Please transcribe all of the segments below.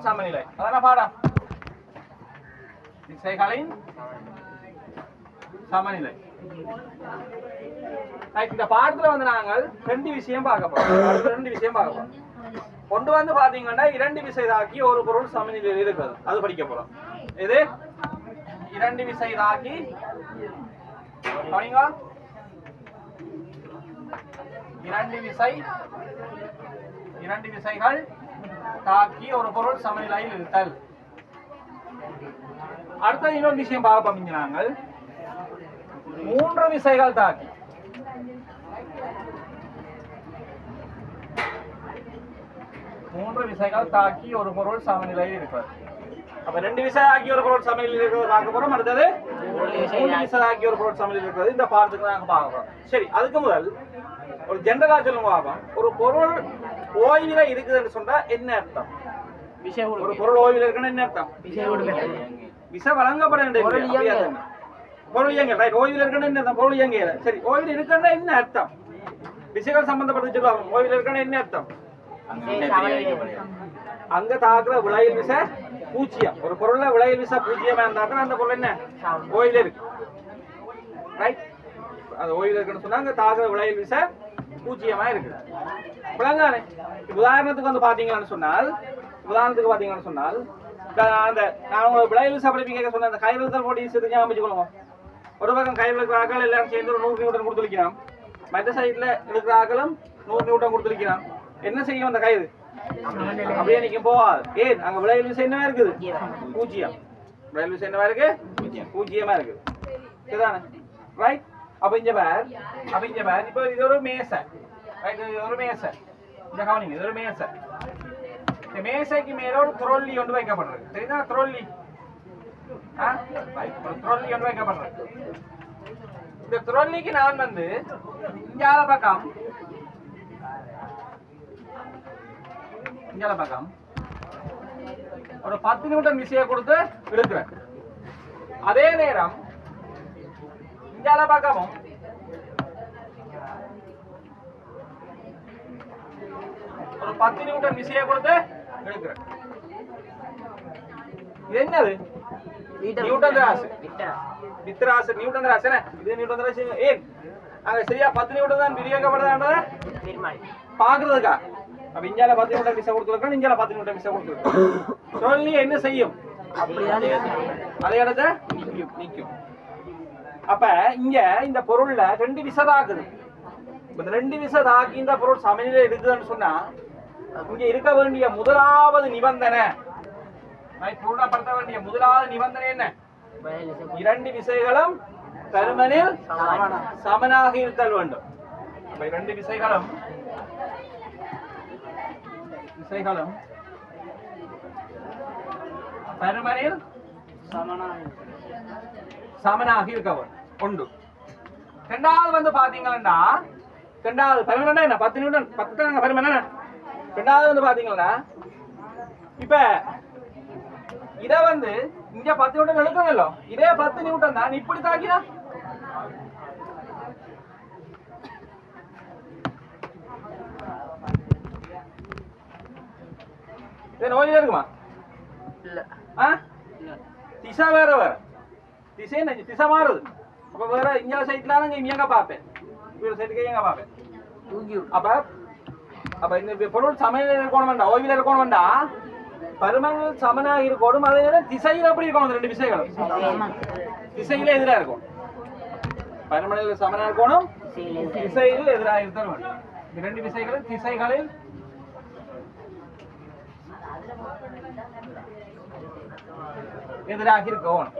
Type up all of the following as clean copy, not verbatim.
சமநிலை அதான பாடம். விசைகளின் சமநிலை. இந்த பாடத்துல வந்து நாங்கள் ரெண்டு விஷயம் பார்க்க போறோம். கொண்டு வந்து பாத்தீங்கன்னா இரண்டு விசைதாக்கி ஒரு பொருள் சமநிலையில் இருக்கிறது, அது படிக்க போறோம். இது இரண்டு விசைதாக்கி இரண்டு விசைகள் தாக்கி ஒரு பொருள் சமநிலையில் இருத்தல். அடுத்தது இன்னொரு விஷயம் பார்ப்போம். நாங்கள் மூன்று விசைகள் தாக்கி ஒரு பொருள் சமநிலையில் இருக்கிறது. அப்ப ரெண்டு விசை ஆக்கி ஒரு பொருள் சமநிலையில் இருக்கிறது பார்க்க போறோம். அடுத்தது மூன்று விசை ஆக்கி ஒரு பொருள் சமநிலையில் இருக்கிறது இந்த பாடத்துக்கு நாங்க பார்க்க போறோம். சரி, அதுக்கு முதல் ஒரு ஜெனரலா சொல்லுங்க பார்ப்போம். ஒரு பொருள் ஓய்வில இருக்குதுன்னு சொன்னா என்ன அர்த்தம்? ஒரு பொருள் ஓய்வில் இருக்குன்னு என்ன அர்த்தம்? விசை வழங்கப்பட வேண்டிய பொருள் இயங்க. ரைட், ஓய்வில் இருக்குன்னு என்ன அர்த்தம்? பொருள் இயங்க. சரி, ஓய்வில் இருக்குன்னா என்ன அர்த்தம்? விசைகள் சம்பந்தப்பட்டு சொல்லுவாங்க. ஓய்வில் இருக்குன்னா என்ன அர்த்தம்? அங்க தாக்குற விளையில் விசை பூஜ்ஜியம். ஒரு பொருள்ல விளையில் விசை பூஜ்ஜியமா இருந்தாக்க அந்த பொருள் என்ன ஓய்வில் இருக்கு. ரைட், அது ஓய்வில் இருக்குன்னு சொன்னா அங்க தாக்குற விளையில் விசை பூஜ்ஜியமா இருக்கு. விளங்கானே? உதாரணத்துக்கு வந்து பாத்தீங்கன்னு சொன்னால் அந்த நான் உங்களுக்கு விளைவில் விசை படிப்பீங்க சொன்ன அந்த கைவிழுத்தல் போட்டி செஞ்சு அமைச்சுக்கொள்ளுவோம். ஒரு பக்கம் கைவில் இருக்கிற ஆக்கள் எல்லாரும் சேர்ந்து ஒரு 100 நியூட்டன் கொடுத்துருக்கிறான். மற்ற சைட்ல இருக்கிற ஆக்களும் 100 நியூட்டன் கொடுத்துருக்கிறான். என்ன செய்யும் அந்த கயிறு? அப்படியே நிக்கும், போவாது. ஏன்? அங்க விளைவில் விசை என்னவா இருக்குது? பூஜ்ஜியம். விளைவில் விசை என்னவா இருக்கு? பூஜ்ஜியமா இருக்குது. சரிதானே? ரைட். அப்ப இங்க பார், இப்ப இது ஒரு மேசை. ரைட், இது ஒரு மேசை. இந்த கவனிங்க, இது ஒரு மேசை. இந்த மேசைக்கு மேல ஒரு த்ரோல்லி ஒன்று வைக்கப்படுறது. சரிதா? த்ரோல்லி. ஒரு த்ரோல்லி ஒன்று வைக்கப்படுறது. இந்த த்ரோல்லிக்கு நான் வந்து இங்கால பக்கம் ஒரு 10 நியூட்டன் விசையை கொடுத்து இழுக்கிறேன். அதே நேரம் இங்கால பக்கமும் ஒரு 10 நியூட்டன் விசையை கொடுத்து இழுக்கிறேன். இது என்னது? நியூட்டன் ராசி. நியூட்டன் ராசி. இது நியூட்டன் ராசி. ஏன் அங்க சரியா 10 நியூட்டன் தான் விநியோகப்படுறதா பாக்குறதுக்கா? அப்ப இங்கால 10 நியூட்டன் விசை கொடுத்துருக்கோம், இங்கால 10 நியூட்டன் விசை கொடுத்துருக்கோம். சொல்லி என்ன செய்யும்? அதே இடத்த நிக்கும். அப்ப இங்க இந்த பொருள்ல ரெண்டு விசை தாக்குது. இந்த ரெண்டு விசை தாக்கி இந்த பொருள் சமநிலை இருக்குதுன்னு சொன்னா இங்க இருக்க வேண்டிய முதலாவது நிபந்தனை, பூர்ணப்படுத்த வேண்டிய முதலாவது நிபந்தனை என்ன? இரண்டு விசைகளும் பருமனில் சமனாக இருத்தல் வேண்டும். அப்ப இரண்டு விசைகளும் பருமனில் சமனாக இருக்க வேண்டும். ஒன்று. ரெண்டாவது வந்து பாத்தீங்கன்னா பருமன் என்ன? 10 நியூட்டன். 10 பருமன் என்ன? ரெண்டாவது வந்து பாத்தீங்கன்னா இப்ப இத வந்து இங்க 10 நியூட்டன் எடுக்கணும். இதே 10 நியூட்டன் தான் இப்படி தாக்கினா நோயில இருக்குமா? இல்ல. திசை வேற திசை மாறுது. அப்ப வேற இங்க சைட்ல இங்க பாப்பேன், சைட்டுக்கு எங்க பாப்பேன். அப்ப இந்த பொருள் சமநிலையில் இருக்கணும் வேண்டாம், ஓய்வில் இருக்கணும் வேண்டாம், பருமங்கள் சமனாக இருக்கணும். அதே நேரம் திசையில எப்படி இருக்கணும்? ரெண்டு விசைகள் திசையில எதிராக இருக்கும். பருமனில் சமனாக இருக்கணும், திசையில் எதிராக இருத்தல் வேண்டும். இரண்டு விசைகளும் திசைகளில் எதிராக இருக்கணும்.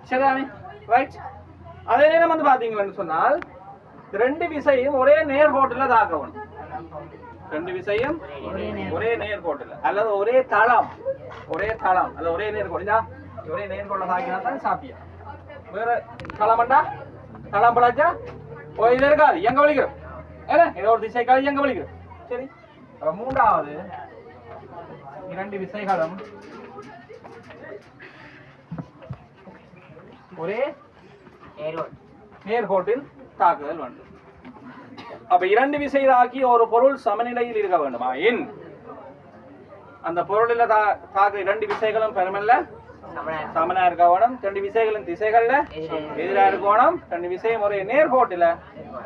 சரிதானே? ரைட். அதே நேரம் வந்து பாத்தீங்கன்னு சொன்னால் ரெண்டு விசையும் ஒரே நேர்கோட்டில் தாக்கணும். ரெண்டு விசையும் ஒரே நேர்கோட்டில் அல்லது ஒரே தளம் அல்லது ஒரே நேர்கோடு. ஒரே நேர்கோட்டில் தாக்கினா தான் சாத்தியம். வேற தளம்டா தளம் பழச்சா இது இருக்காது, எங்க வலிக்கிறோம். ஏதோ ஒரு திசைக்காக எங்க வலிக்கிறோம். சரி. அப்ப மூன்றாவது இரண்டு விசைகளும் ஒரே நேர்கோட்டில் தாக்குதல் வேண்டும். அப்ப இரண்டு விசை தாக்கி ஒரு பொருள் சமநிலையில் இருக்க வேண்டுமா? அந்த பொருளில் தாக்குற 2 விசைகளும் பெருமல்ல சமனா இருக்கணும். 2 விசைகளும் திசைகள்ல எதிராக இருக்கணும். 2 விசையும் ஒரே நேர்கோட்டில்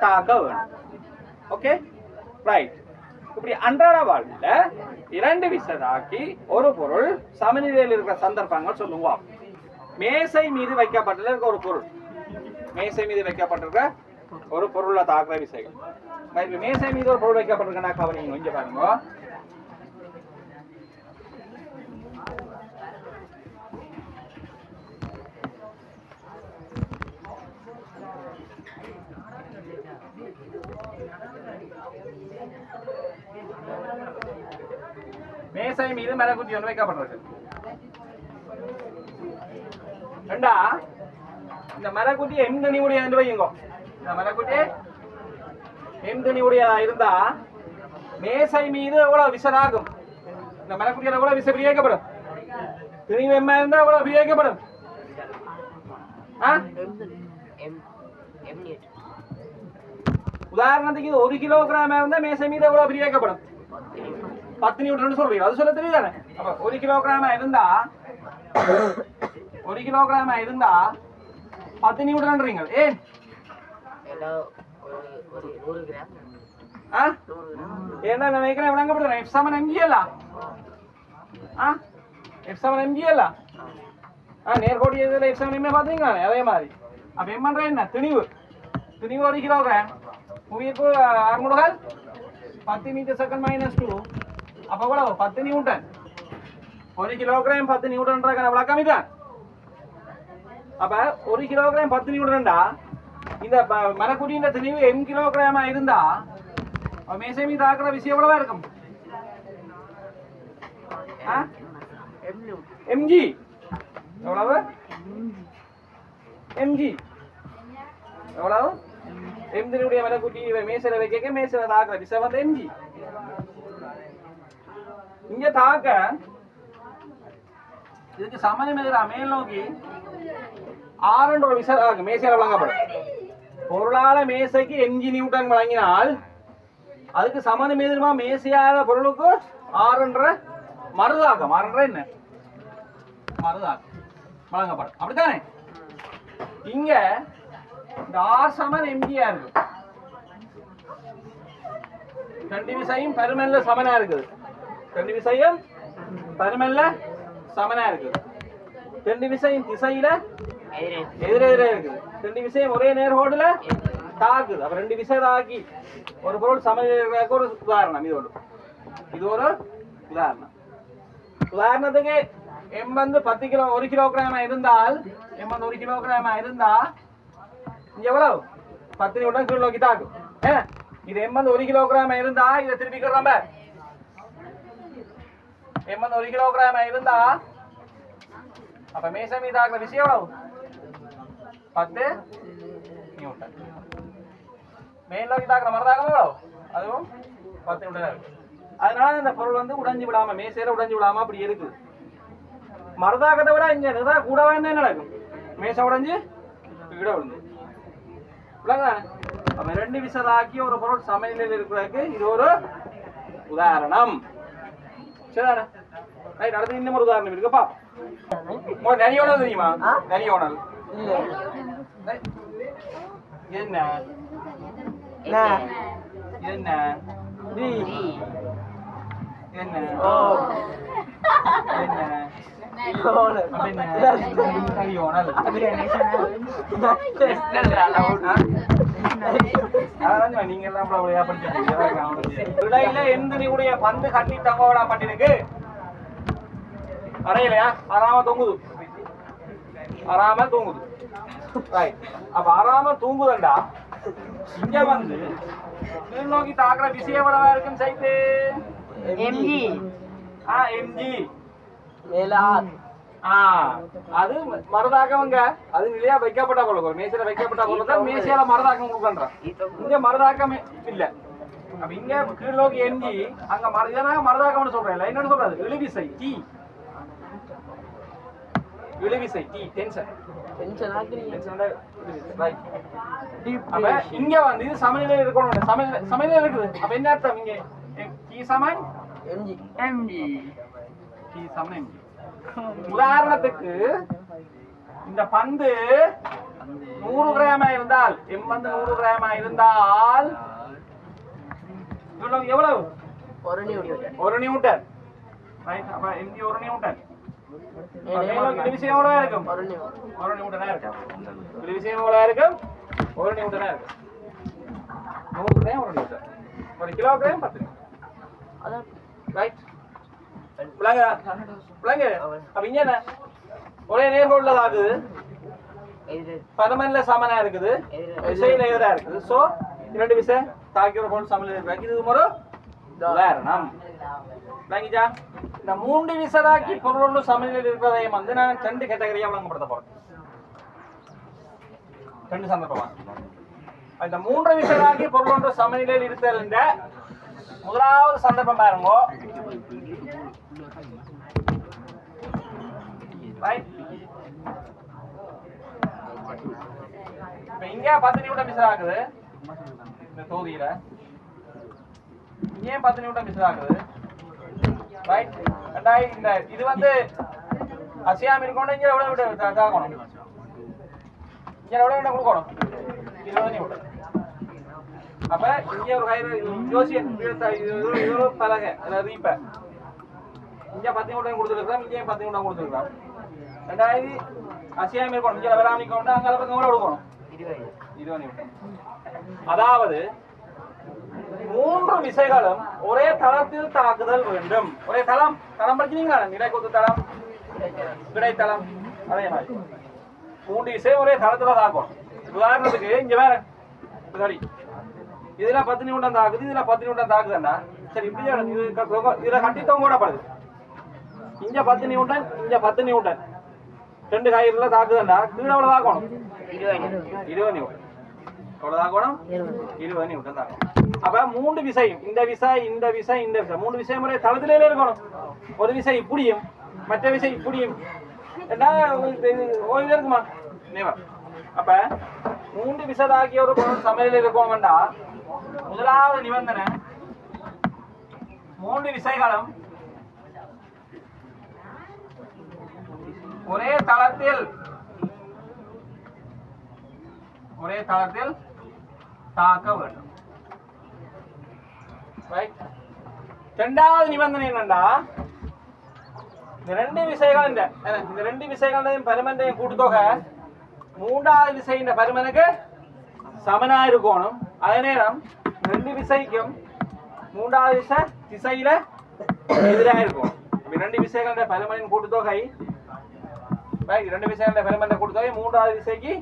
தாக்க வேணும். Okay right. இப்படி அன்றாட வாழ்வில் 2 விசை தாக்கி ஒரு பொருள் சமநிலையில் இருக்கிற சந்தர்ப்பங்கள் சொல்லுவோம். மேசை மீது வைக்கப்பட்டிருக்க ஒரு பொருள், மேசை மீது வைக்கப்பட்டிருக்க ஒரு பொருளை தாக்குற விசைகள். மேசை மீது ஒரு பொருள் வைக்கப்பட்டிருக்கா கவனிங்க, கொஞ்சம் பாருங்க. மேசை மீது மரக்குட்டி ஒன்று வைக்கப்பட்டிருக்கு. ரெண்டா இந்த மரக்குட்டி எந்த நீவுடைய என்று வையுங்க. இந்த மரக்குட்டி எந்த நீவுடையதா இருந்தா மேசை மீது எவ்வளவு விசராகும்? இந்த மரக்குட்டியில் எவ்வளவு விசை பிரியாக்கப்படும்? திணிவு எம்மா இருந்தா எவ்வளவு பிரியாக்கப்படும்? உதாரணத்துக்கு இது 1 கிலோகிராம் இருந்தா மேசை மீது எவ்வளவு பிரியாக்கப்படும்? 10 நியூட்டன் சொல்றீங்க, அது சொல்ல தெரியுதானே? அப்ப 1 கிலோகிராம் இருந்தா 1 கிலோகிராம் இருந்தா 10 நியூட்டன்ன்றீங்க. ஏன் ஏன்னா நான் நினைக்கிறேன் விளங்கப்படுறேன். F7 mg அல்ல, F7 mg அல்ல, நேர்கோடி இதுல F7 mg பாத்தீங்களா? அதே மாதிரி அப்ப எம்மன்ற என்ன திணிவு 1 கிலோகிராம் புவியீர்ப்பு ஆர்முடுகள் 10 மீட்டர் செகண்ட் -2. அப்ப எவ்வளவு? 10 நியூட்டன். 1 கிலோகிராம் 10 நியூட்டன்ன்ற விளக்கம் இதான். அப்ப 1 கிலோகிராம் 10 நியூட்டன்டா இந்த மரக்குடியின் திணிவு m கிலோகிராமா இருந்தா மேசை மீது தாக்குற விஷயம் எவ்வளவா இருக்கும்? mg எவ்வளவு? mg எவ்வளவு? m மரக்குட்டி மேசையில வைக்க மேசையில தாக்குற விஷயம் வந்து mg. இங்க தாக்க இதுக்கு சமயம் எதிரா மேல் நோக்கி R ஒரு விசை மேசையால வழங்கப்படும். பொருளால மேசைக்கு mg நியூட்டன் வழங்கினால் அதுக்கு சமனம் எதிரமா மேசையால பொருளுக்கு R என்ற மறுதாக்கம், R என்ற என்ன மறுதாக்கம் வழங்கப்படும். அப்படித்தானே? இங்க இந்த R சமன் mg இருக்கு. 2 விசையும் பெருமெல்ல சமனா இருக்குது. 2 விசையும் பெருமெல்ல சமனா இருக்குது. 2 விசையும் திசையில எதிரெதிரே இருக்குது. 2 விசையும் ஒரே நேர்கோடுல தாக்குது. அப்ப 2 விசை தாக்கி ஒரு பொருள் சமநிலைக்கு ஒரு உதாரணம். இது ஒரு உதாரணம். உதாரணத்துக்கு m வந்து 1 கிலோகிராம் இருந்தால் m வந்து 1 கிலோகிராம் இருந்தா இங்க எவ்வளவு? 10 நியூட்டன் கீழ் நோக்கி தாக்கும். இது m வந்து 1 கிலோகிராம் இருந்தா இதை திருப்பிக்கிறோம். m வந்து 1 கிலோகிராம் இருந்தா அப்ப மேசை மீது தாக்குற விஷயம் எவ்வளவு? 10 நியூட்டன். மேல் நோக்கி தாக்குற மரதாக்கம் எவ்வளவு? அதுவும் 10 நியூட்டன் இருக்கு. அதனால இந்த பொருள் வந்து உடைஞ்சு விடாம, மேசையில உடைஞ்சு விடாம அப்படி இருக்கு. மரதாக்கத்தை விட இங்க நிதா கூடவா என்ன நடக்கும்? மேசை உடைஞ்சு கீழே விழுந்து விளங்குதானே? அப்ப 2 விசை தாக்கி ஒரு பொருள் சமநிலையில் இருக்கிறதுக்கு இது ஒரு உதாரணம். சரிதானே? ரைட். அடுத்து இன்னும் ஒரு உதாரணம் இருக்குப்பா. நரியோனல் தெரியுமா? நரியோனல் என்ன என்ன நீங்க எல்லாம் எந்தனுடைய பந்து கட்டி தங்கப்பட்டிருக்கு. அறையிலையா அறாம தூங்குது, அறாம தூங்குது. அப்ப அறாம தூங்குதண்டா இங்க வந்து கீழ் நோக்கி தாக்குற விஷயம் எவ்வளவா இருக்கும்? Side mg. அது மரதாக்கவங்க அது நிலையா வைக்கப்பட்ட பொருள், மேசையில வைக்கப்பட்ட பொருள் தான் மேசையால மரதாக்கம் கொடுக்கறான். இங்க மரதாக்கம் இல்ல. அப்ப இங்க கீழ் நோக்கி mg, அங்க மரதாக்கம்னு சொல்றேன். என்னன்னு சொல்றது? இழுவிசை t. இழுவிசை t டென்ஷன் ரைட். அப்ப இங்க வந்து இது சமநிலையில் இருக்கணும். சமநிலையில் இருக்குது. அப்ப என்ன அர்த்தம்? இங்க t சமன் mg. T சமம் mg. உதாரணத்துக்கு இந்த பந்து 100 கிராம் இருந்தால் m வந்து 100 கிராம் இருந்தால் எவ்வளவு 1 நியூட்டன் ரைட் அப்ப mg 1 நியூட்டன் இந்த விஷயம் எவ்வளவு இருக்கும் 1 நியூட்டனா இருக்கும் இந்த விஷயம் எவ்வளவு இருக்கும் 1 நியூட்டனா இருக்கும் 100 கிராம் 1 நியூட்டன் 1 கிலோகிராம் 10 அதான் ரைட் பிள்ளைங்க அப்ப இங்க என்ன ஒரே நேர்கோள் உள்ளதாகுது பரமன்ல சமனா இருக்குது விசையில எதிரா இருக்குது சோ இரண்டு விசை தாக்கிற போல் சமநிலை இருக்கு இது ஒரு உதாரணம் பிள்ளைங்கஜா இந்த மூன்று விசைதாக்கி பொருளோடு சமநிலையில் இருக்கிறதை வந்து நான் ரெண்டு கேட்டகரியா வழங்கப்படுத்த போறேன் ரெண்டு சந்தர்ப்பமா இந்த மூன்று விசைதாக்கி பொருளோடு சமநிலையில் இருத்தல் என்ற முதலாவது சந்தர்ப்பம் பாருங்க ரைட் இப்ப இங்க 10 நியூட்டன் மிஸ் ஆகுது இந்த தொகுதியில இங்க 10 நியூட்டன் மிஸ் ஆகுது ரைட் அண்டாய் இந்த இது வந்து அசியாம இருக்கணும் இங்க எவ்வளவு விட தாகணும் இங்க எவ்வளவு விட கொடுக்கணும் 20 நியூட்டன் அப்ப இங்க ஒரு ஹைர ஜோசியன் இது பலகை அதாவது இப்ப இங்க 10 நியூட்டன் கொடுத்துருக்கோம் இங்க 10 நியூட்டன் கொடுத்துருக்கோம் ரெண்டாவது அசியாம இருக்கணும் இங்க விராமிக்கணும் அங்க பக்கம் எவ்வளவு கொடுக்கணும் 20 நியூட்டன் அதாவது மூன்று விசைகளும் ஒரே தளத்தில் தாக்குதல் வேண்டும் ஒரே தளம் படிக்கிறீங்களா நிலைக்குத்து தளம் கிடைத்தளம் அதே மாதிரி மூன்று விசை ஒரே தளத்துல தாக்கும் உதாரணத்துக்கு இங்க வேற சரி இதுல 10 நியூட்டன் தாக்குது இதுல 10 நியூட்டன் தாக்குதுன்னா சரி இப்படி இதுல கட்டி தொங்கோடப்படுது இங்க 10 நியூட்டன் இங்க 10 நியூட்டன் ரெண்டு காய்கறில தாக்குதுன்னா கீழே எவ்வளவு தாக்கணும் 20 நியூட்டன் எவ்வளவு தாக்கணும் 20 நியூட்டன் தாக்கணும் அப்ப மூன்று விசையும் இந்த விசை இந்த விசை இந்த விசை மூன்று விசை முறை தளத்திலே இருக்கணும் ஒரு விசை இப்படியும் மற்ற விசை இப்படியும் என்ன ஓய்வு இருக்குமா நேவர் அப்ப மூன்று விசை தாக்கிய ஒரு சமையலில் இருக்கணும் வேண்டா முதலாவது நிபந்தனை மூன்று விசைகளும் ஒரே தளத்தில் தாக்க வேண்டும் ரைட் இரண்டாவது நிபந்தனை என்னன்னா இந்த ரெண்டு விசைகளின் பருமன்றையும் கூட்டுத்தொகை மூன்றாவது விசையின் பருமனுக்கு சமனா இருக்கணும் அதே நேரம் ரெண்டு விசைக்கும் மூன்றாவது விசை திசையில எதிராக இருக்கும் இரண்டு விசைகளின் பருமனின் கூட்டுத்தொகை இரண்டு விசைகளின் பருமனின் கூட்டுத்தொகை மூன்றாவது விசைக்கு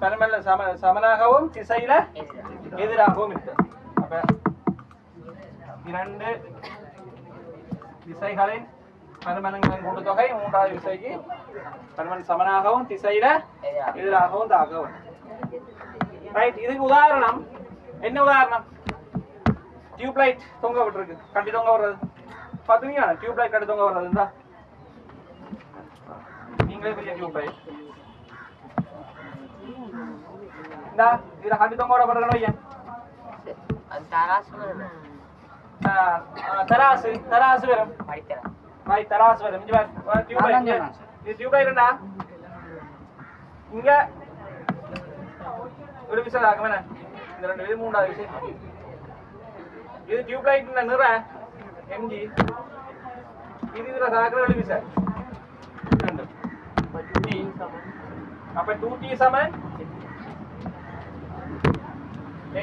பருமன்ல சமனாகவும் திசையில எதிராகவும் இருக்கு அப்ப இரண்டு விசைகளின் பருமன்களின் கூட்டுத்தொகை மூன்றாவது விசைக்கு பருமன் சமனாகவும் திசையில எதிராகவும் தாக்கவும் ரைட் இதுக்கு உதாரணம் என்ன உதாரணம் டியூப் லைட் தொங்க விட்டுருக்கு கட்டி தொங்க வர்றது பாத்துவீங்க டியூப் லைட் கட்டி தொங்க வர்றது இருந்தா நீங்களே பெரிய டியூப் லைட் இந்தா இதுல கட்டி தொங்க விடப்படுறோம் ஐயா தராசு வரும் ரைட் தராசு வரும் டியூப் லைட் இது டியூப் லைட்டா இங்க ஒரு விஷயம் ஆகும் என்ன இந்த ரெண்டு இது மூன்றாவது விஷயம் இது டியூப் லைட் நிற mg இது இதுல தாக்குற ஒரு விஷயம் ரெண்டு t அப்ப 2t சமம்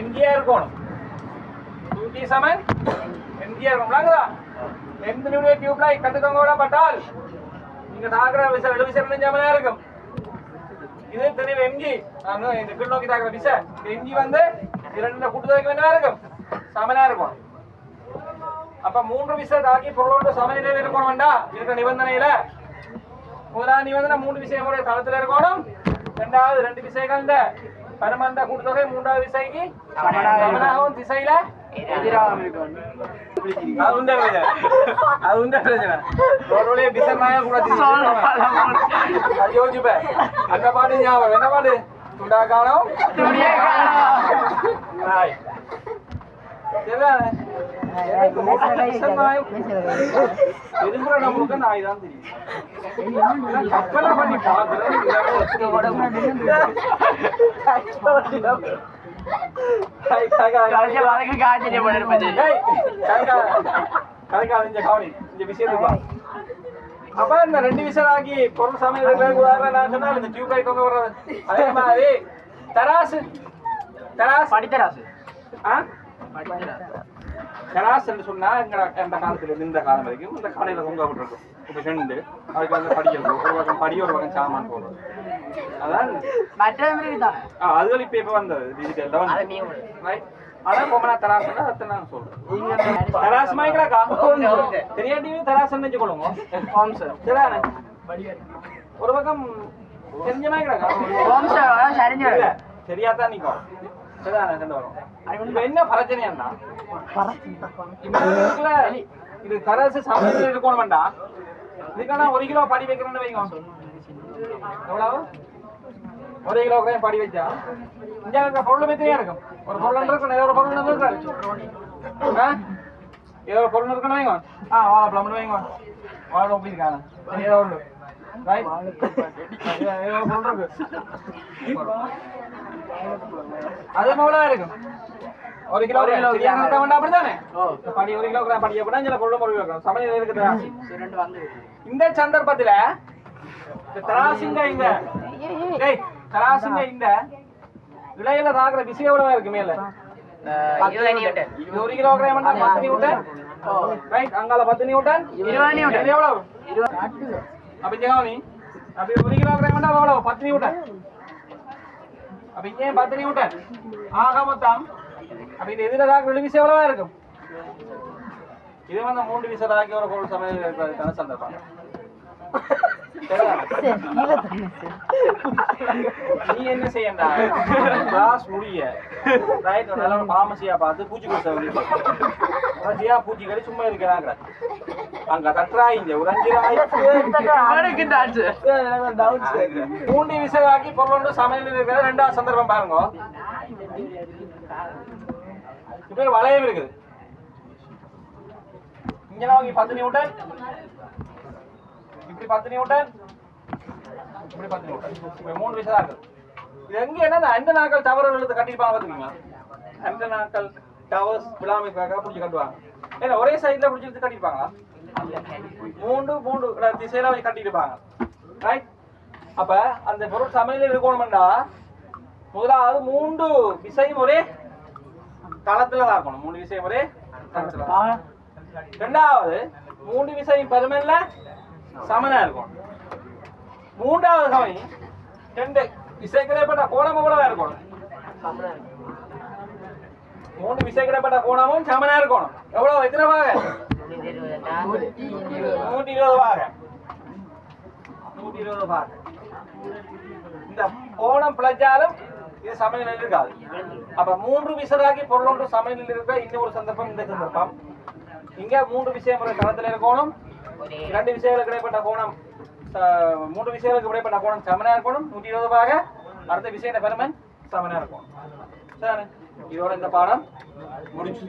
mg இருக்கணும் 2t சமம் mg இருக்கும்லங்கடா எந்த நியூ டியூப் லைட் கட்டுக்கங்க விடப்பட்டால் நீங்க தாக்குற விஷயம் ரெண்டு விஷயம் சமனா இருக்கும் இது தெரியும் mg நாங்க இந்த கீழ் நோக்கி தாக்குற விசை mg வந்து இரண்டு கூட்டுத்தொகைக்கு என்னவா இருக்கும் சமனா இருக்கும் அப்ப மூன்று விசை தாக்கி பொருளோட சமநிலையில் இருக்கணும் வேண்டா இருக்கிற நிபந்தனையில முதலாவது நிபந்தனை மூன்று விசை முறை தளத்துல இருக்கணும் இரண்டாவது ரெண்டு விசைகள் இந்த பரமண்ட கூட்டுத்தொகை மூன்றாவது விசைக்கு சமனாகவும் திசையில எதிராகவும் இருக்கணும் அது உண்ட பிரச்சனை ரோடோட விசைமாய கூட அது யோசிப்ப அந்த பாட்டு ஞாபகம் என்ன பாட்டு துண்டா காணும் சரிதானே எதுக்குற நம்மளுக்கு நாய் தான் தெரியும். கற்பனை பண்ணி பாக்குறேன். அப்ப இந்த 2 விசல் ஆகி பொருள் சமையல் உதாரணம் நான் சொன்னா இந்த டியூப் லைட் கொண்டு வர்றது அதே மாதிரி தராசு படித்தராசு தராசுன்னு சொன்னா எந்த காலத்துல இருந்து இந்த காலம் வரைக்கும் இந்த கடையில தொங்க விட்டுருக்கும். இப்ப செண்டு அதுக்கு வந்து படிக்கல் ஒரு பக்கம் படி ஒரு பக்கம் சாமான் போடுறது அதான் அதுகள் இப்ப வந்தது டிஜிட்டல் வந்து அதான் பொம்மனா தராசுன்னா அதை நான் சொல்றேன். தராசு மாய்க்கலாக்கா தெரியாட்டி தராசுன்னு வச்சுக்கொள்ளுங்க சரிதானே ஒரு பக்கம் தெரிஞ்ச மாய்க்கலாக்கா சரியாதான் நிக்கும் சரிதானே ரெண்டு வரும். இப்ப என்ன பிரச்சனையா இது தராசு சமையல் இருக்கணும் வேண்டாம் இதுக்கான 1 கிலோ படி வைக்கிறேன்னு வைங்க எவ்வளவு 1 கிலோ படி வச்சா இங்க இருக்க பொருள் எத்தனையா இருக்கும் ஒரு பொருள் இருக்கும் ஏதோ ஒரு பொருள் இருக்கு ஏதோ ஒரு பொருள் இருக்குன்னு வைங்க வாழைப்பழம் வைங்க வாழை எப்படி இருக்காங்க ஏதோ ஒன்று ஏதோ பொருள் இருக்கு அது போல இருக்கும் 1 கிலோ வேண்டாம் அப்படித்தானே படி 1 கிலோ படி அப்படின்னா சில பொருள் இருக்கும் சமையல் இருக்குது. இந்த சந்தர்ப்பத்துல தராசுங்க இந்த தராசுங்க இந்த இலையில தாக்குற விசை எவ்வளவா இருக்கு மேல 1 கிலோகிராம் 10 நியூட்டன் ரைட் அங்கால 10 நியூட்டன் 20 நியூட்டன் எவ்வளவு அப்ப ஜெகவனி அப்ப 1 கிலோகிராம் எவ்வளவு 10 நியூட்டன் அப்ப இங்கே 10 நியூட்டன் ஆக மொத்தம் அப்ப இந்த எதிர தாக்குற விசை எவ்வளவா இருக்கும் இது வந்து 3 விசை தாக்கி ஒரு பொருள் சமையல் இருக்கிறதுக்கான சந்தர்ப்பம். நீ என்ன செய்யண்டா கிளாஸ் முடிய ரைட் நல்ல பாமசியா பார்த்து பூச்சி கொடுத்தா பூச்சி கடி சும்மா இருக்கிறாங்க அங்க தட்டுறாங்க ஒரு 3 விசையாக்கி பொருள் சமையல் இருக்கிற 2வது சந்தர்ப்பம் பாருங்க. இப்ப வளையம் இருக்குது இங்க 10 நியூட்டன் இப்படி 10 நியூட்டன் இப்படி 10 நியூட்டன் இப்ப 3 விசை தான் இருக்கு. இது எங்க என்ன அந்த நாட்கள் டவர் எழுத்து கட்டிருப்பாங்க பாத்துக்கீங்களா அந்த நாட்கள் டவர்ஸ் விழாமைக்காக பிடிச்சி கட்டுவாங்க ஏன்னா ஒரே சைட்ல பிடிச்சி கட்டிருப்பாங்களா 3 திசையில கட்டிருப்பாங்க ரைட். அப்ப அந்த பொருள் சமையல் இருக்கணும்டா முதலாவது 3 விசையும் ஒரே தளத்துல தான் இருக்கணும் 3 விசையும் ஒரே தளத்துல. ரெண்டாவது 3 விசையும் பெருமல்ல சமனா இருக்கும். 3வது சமனி 2 விசைக்கிடைப்பட்ட கோணம் எவ்வளவா இருக்கணும் 3 விசைக்கிடைப்பட்ட கோணமும் சமனா இருக்கணும். எவ்வளவு எத்தனை பாக 120 பாக 120 பாக. இந்த கோணம் பிளச்சாலும் இது சமநிலையில் இருக்காது. அப்ப 3 விசையாக்கி பொருள் ஒன்று சமநிலையில் இருக்க இன்னொரு சந்தர்ப்பம் இந்த சந்தர்ப்பம் இங்க 3 விசையம் தளத்துல இருக்கணும் 2 விசைகளுக்கு இடைப்பட்ட கோணம் 3 விசைகளுக்கு இடைப்பட்ட கோணம் சமனா இருக்கணும் 120 பாக. அடுத்த விசையோட பெருமன் சமனா இருக்கணும். சரி இதோட இந்த பாடம் முடிஞ்சு.